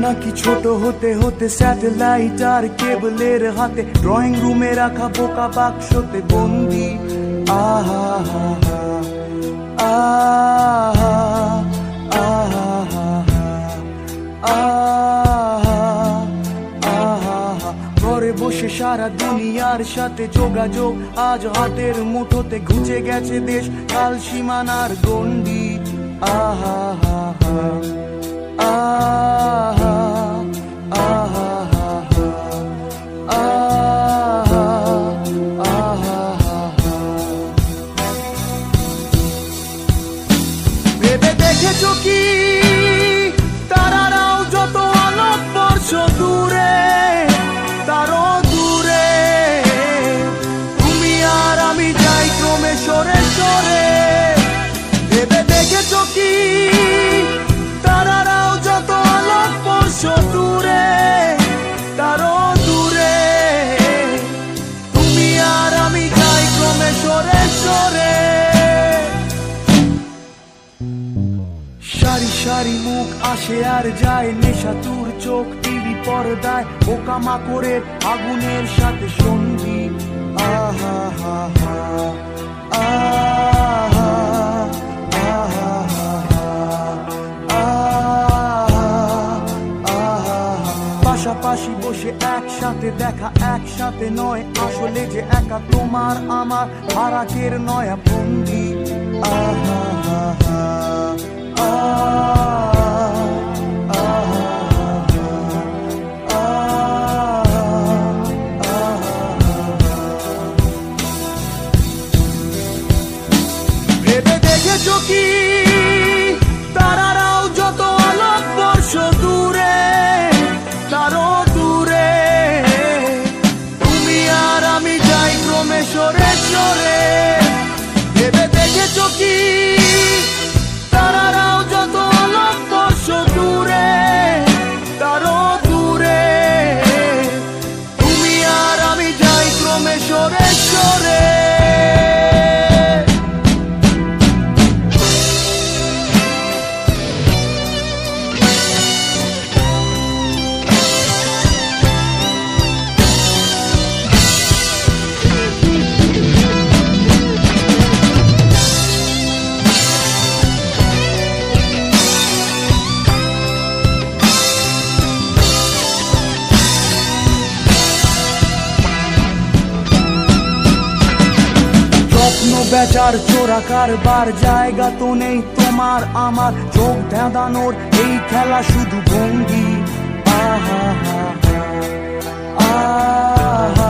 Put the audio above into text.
নাকি ছোট হতে হতে স্যাটেলাইট আর কেবলের হাতে ড্রয়িং রুমে রাখা বোকা বাক্সতে বন্দি। আহা হা হা আহা আহা আহা ঘরে বসে সারা দুনিয়ার সাথে যোগাযোগ আজ হাতের মুঠোতে, ঘুচে গেছে দেশ কাল সীমানার গণ্ডি। আহা হা হা আহা আহা আহা আহা ভেবে দেখেছো কি তারারাও যত আলোক বর্ষ দূরে, তারও দূরে তুমি আর আমি যাই ক্রমে সরে সরে। ভেবে দেখেছো কি তারারাও যত আলোক বর্ষ দূরে, তারও দূরে তুমি আর আমি যাই ক্রমে সরে সরে। সারি সারি মুখ আসে আর যায়, নেশাতুর চোখ টিভি পর্দায় পোকামাকড়ের আগুনের সাথে সঙ্গী। আহা হা হা আহা আহা আহা পাশাপাশি বসে একসাথে দেখা, একসাথে নয় আসলে যে একা তোমার আমার ফারাকের নয়া বন্দি। আহা হা হা ভেবে দেখেছো কি তারারাও যত আলোক বর্ষ দূরে, তারও দূরে তুমি আর আমি যাই ক্রমে সরে সরে। ভেবে দেখেছো কি তারারাও যত আলোক বর্ষ দূরে, তারও দূরে তুমি আর আমি যাই ক্রমে সরে সরে। বেচার চোরা কারবার জায়গা তো নেই তোমার আমার, চোখ ধাঁধানোর এই খেলা শুধু ভঙ্গি। আহা হা হা আহা